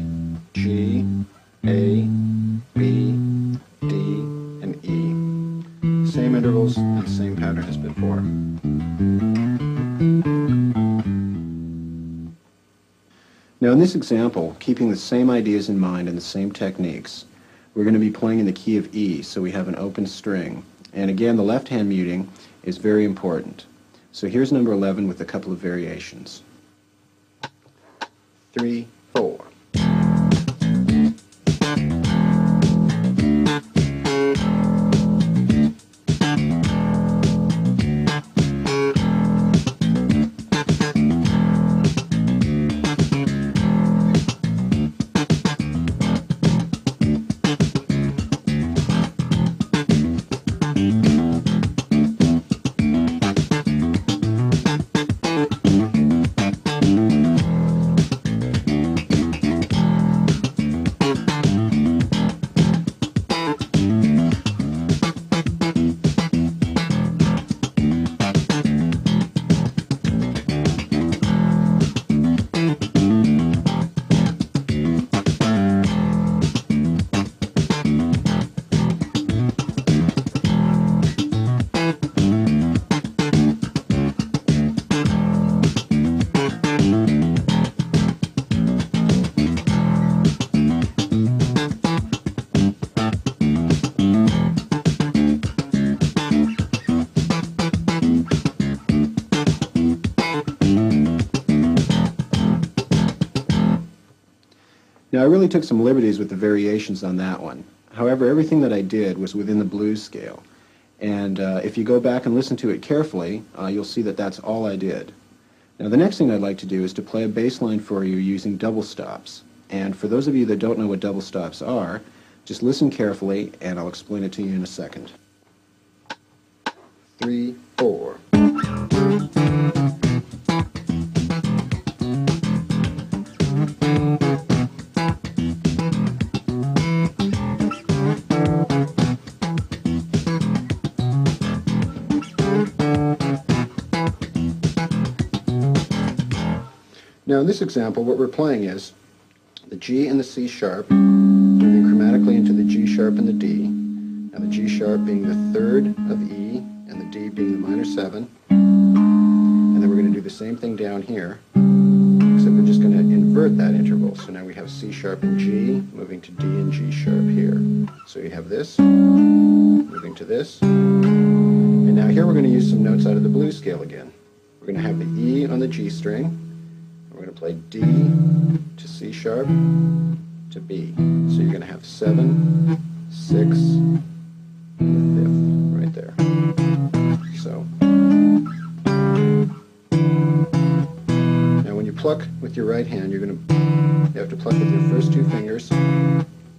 G, A, B, D, and E. Same intervals and same pattern as before. Now in this example, keeping the same ideas in mind and the same techniques, we're going to be playing in the key of E, so we have an open string. And again, the left hand muting is very important. So here's number 11 with a couple of variations. 3, 4. Now, I really took some liberties with the variations on that one. However, everything that I did was within the blues scale. And if you go back and listen to it carefully, you'll see that that's all I did. Now, the next thing I'd like to do is to play a bass line for you using double stops. And for those of you that don't know what double stops are, just listen carefully, and I'll explain it to you in a second. 3, 4. Now in this example, what we're playing is the G and the C sharp, moving chromatically into the G sharp and the D, and the G sharp being the third of E, and the D being the minor 7, and then we're going to do the same thing down here, except we're just going to invert that interval. So now we have C sharp and G, moving to D and G sharp here. So you have this, moving to this, and now here we're going to use some notes out of the blues scale again. We're going to have the E on the G string, we're going to play D to C sharp to B. So you're going to have 7, 6, and the 5th right there. So now when you pluck with your right hand, you have to pluck with your first 2 fingers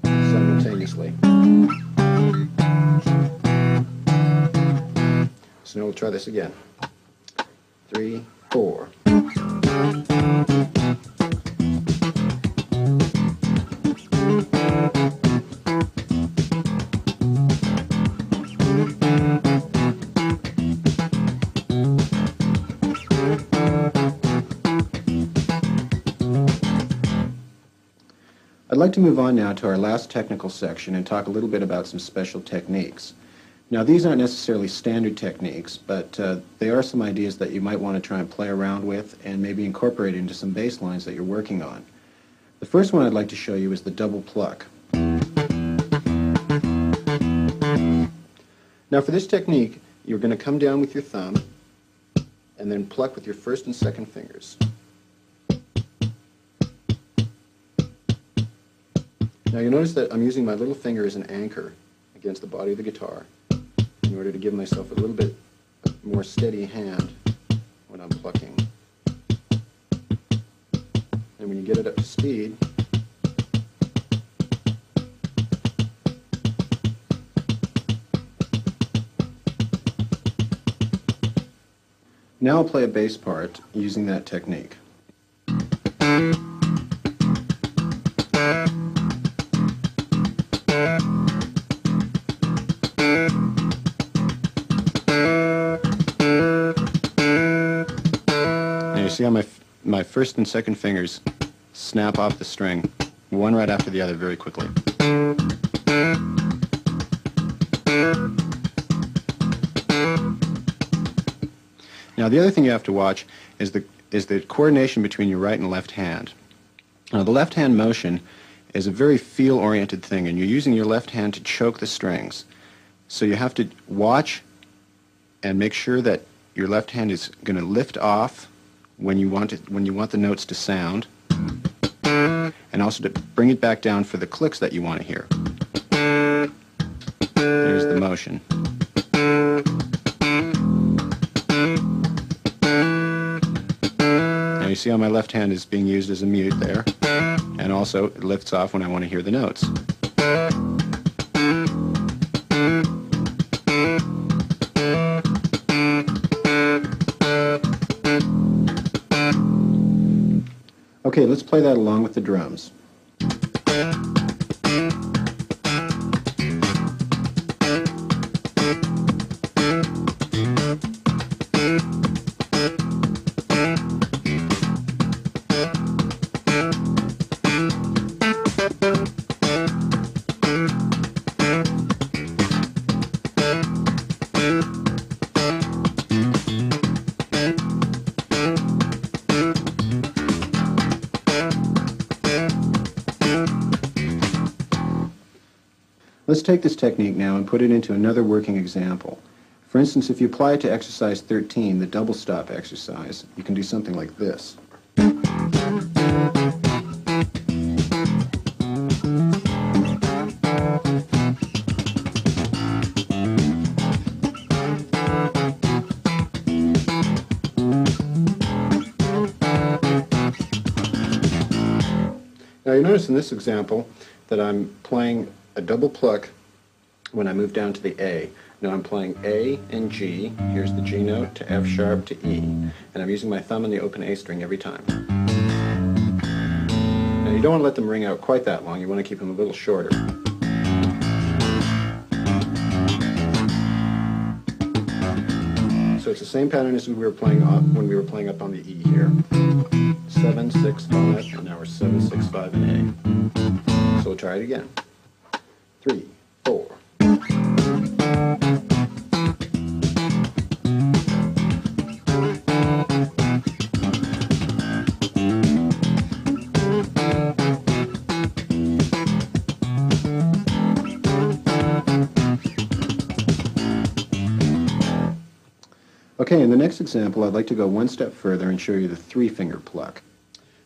simultaneously. So now we'll try this again. 3, 4. I'd like to move on now to our last technical section and talk a little bit about some special techniques. Now, these aren't necessarily standard techniques, but they are some ideas that you might want to try and play around with and maybe incorporate into some bass lines that you're working on. The first one I'd like to show you is the double pluck. Now, for this technique, you're going to come down with your thumb and then pluck with your first and second fingers. Now you notice that I'm using my little finger as an anchor against the body of the guitar in order to give myself a little bit more steady hand when I'm plucking. And when you get it up to speed, now I'll play a bass part using that technique. See how my first and second fingers snap off the string, one right after the other, very quickly. Now the other thing you have to watch is the coordination between your right and left hand. Now the left hand motion is a very feel-oriented thing, and you're using your left hand to choke the strings. So you have to watch and make sure that your left hand is going to lift off when you want the notes to sound, and also to bring it back down for the clicks that you want to hear. There's the motion. Now you see how my left hand is being used as a mute there, and also it lifts off when I want to hear the notes. Okay, let's play that along with the drums. Let's take this technique now and put it into another working example. For instance, if you apply it to exercise 13, the double stop exercise, you can do something like this. Now you notice in this example that I'm playing a double pluck when I move down to the A. Now I'm playing A and G, here's the G note, to F sharp to E, and I'm using my thumb on the open A string every time. Now you don't want to let them ring out quite that long, you want to keep them a little shorter. So it's the same pattern as we were playing when we were playing up on the E here. 7, 6, 5, and now we're 7, 6, 5, and A. So we'll try it again. 3, 4. Okay, in the next example, I'd like to go one step further and show you the three-finger pluck.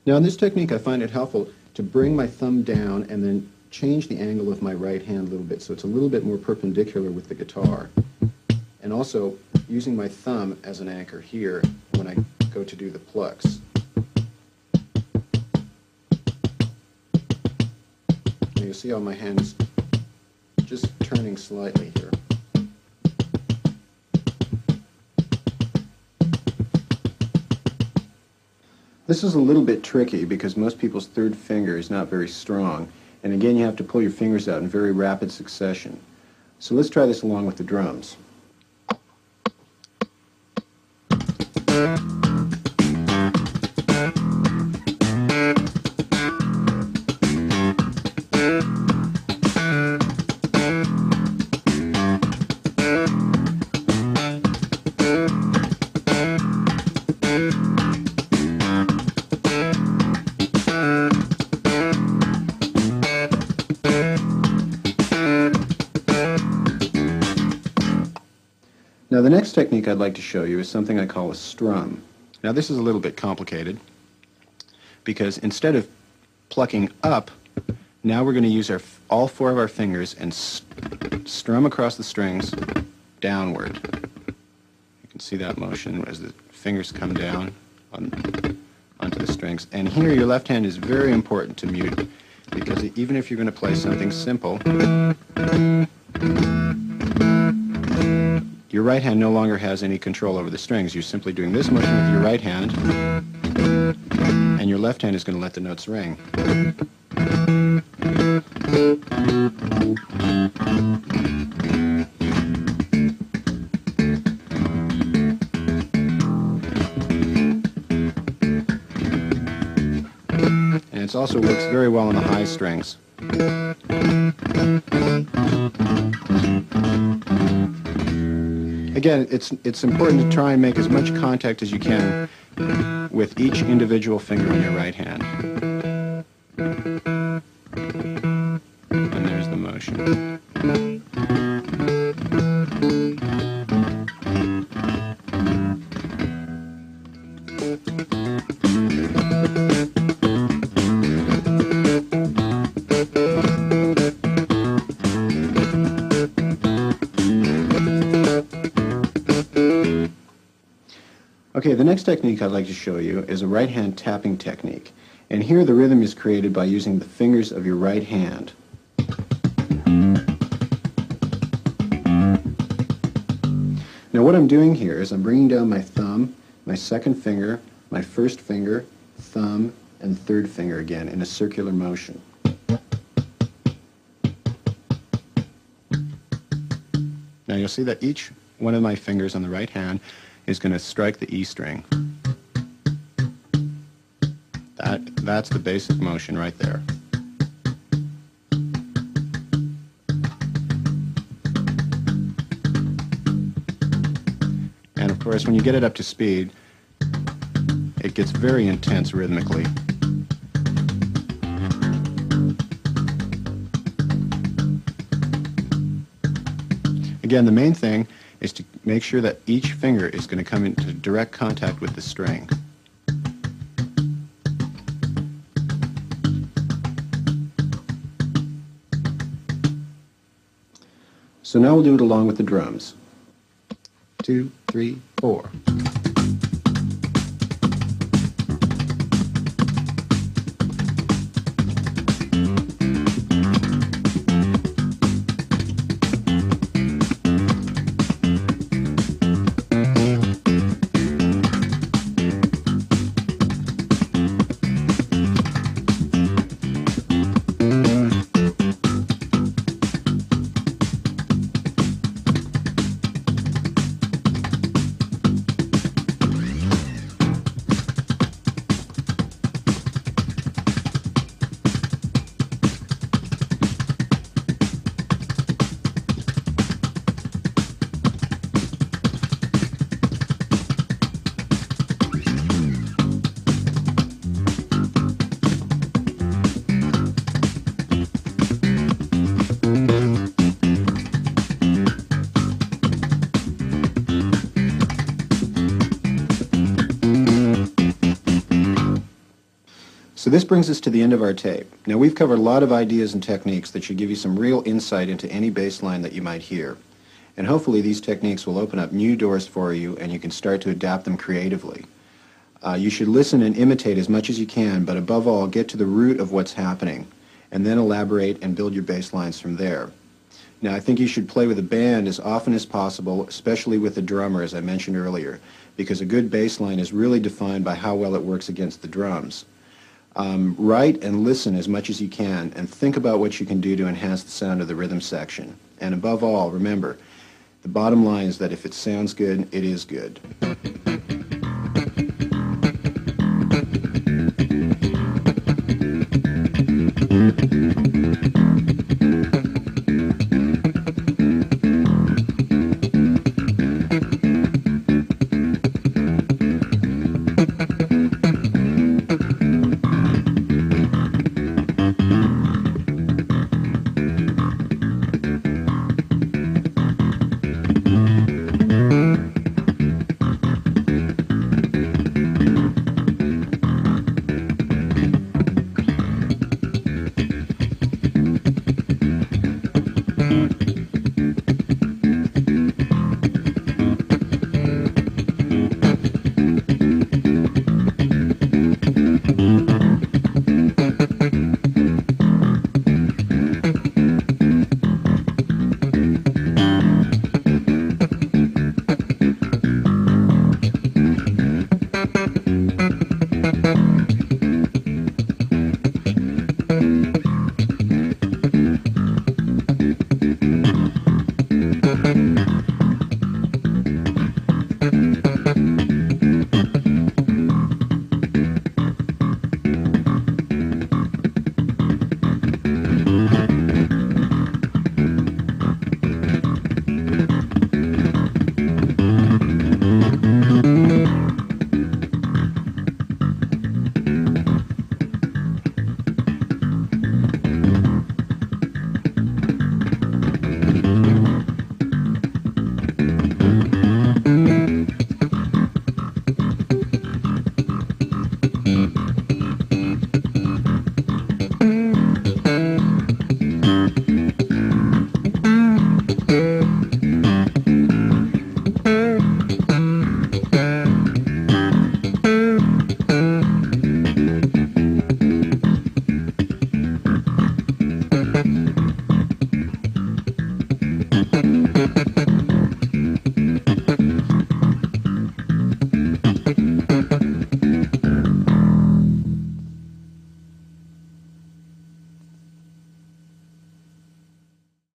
Now, in this technique, I find it helpful to bring my thumb down and then change the angle of my right hand a little bit so it's a little bit more perpendicular with the guitar. And also using my thumb as an anchor here when I go to do the plucks. And you'll see how my hand is just turning slightly here. This is a little bit tricky because most people's third finger is not very strong, and again you have to pull your fingers out in very rapid succession. So let's try this along with the drums. Now the next technique I'd like to show you is something I call a strum. Now this is a little bit complicated because instead of plucking up, now we're going to use all four of our fingers and strum across the strings downward. You can see that motion as the fingers come down onto the strings. And here your left hand is very important to mute because even if you're going to play something simple, your right hand no longer has any control over the strings. You're simply doing this motion with your right hand, and your left hand is going to let the notes ring. And it also works very well on the high strings. Again, it's important to try and make as much contact as you can with each individual finger on your right hand. And there's the motion. Okay, the next technique I'd like to show you is a right hand tapping technique. And here the rhythm is created by using the fingers of your right hand. Now what I'm doing here is I'm bringing down my thumb, my second finger, my first finger, thumb, and third finger again in a circular motion. Now you'll see that each one of my fingers on the right hand is going to strike the E string. That's the basic motion right there. And of course, when you get it up to speed, it gets very intense rhythmically. Again, the main thing is to make sure that each finger is going to come into direct contact with the string. So now we'll do it along with the drums. 2, 3, 4. So this brings us to the end of our tape. Now we've covered a lot of ideas and techniques that should give you some real insight into any bass line that you might hear. And hopefully these techniques will open up new doors for you and you can start to adapt them creatively. You should listen and imitate as much as you can, but above all, get to the root of what's happening, and then elaborate and build your bass lines from there. Now, I think you should play with a band as often as possible, especially with the drummer, as I mentioned earlier, because a good bass line is really defined by how well it works against the drums. Write and listen as much as you can, and think about what you can do to enhance the sound of the rhythm section. And above all, remember, the bottom line is that if it sounds good, it is good.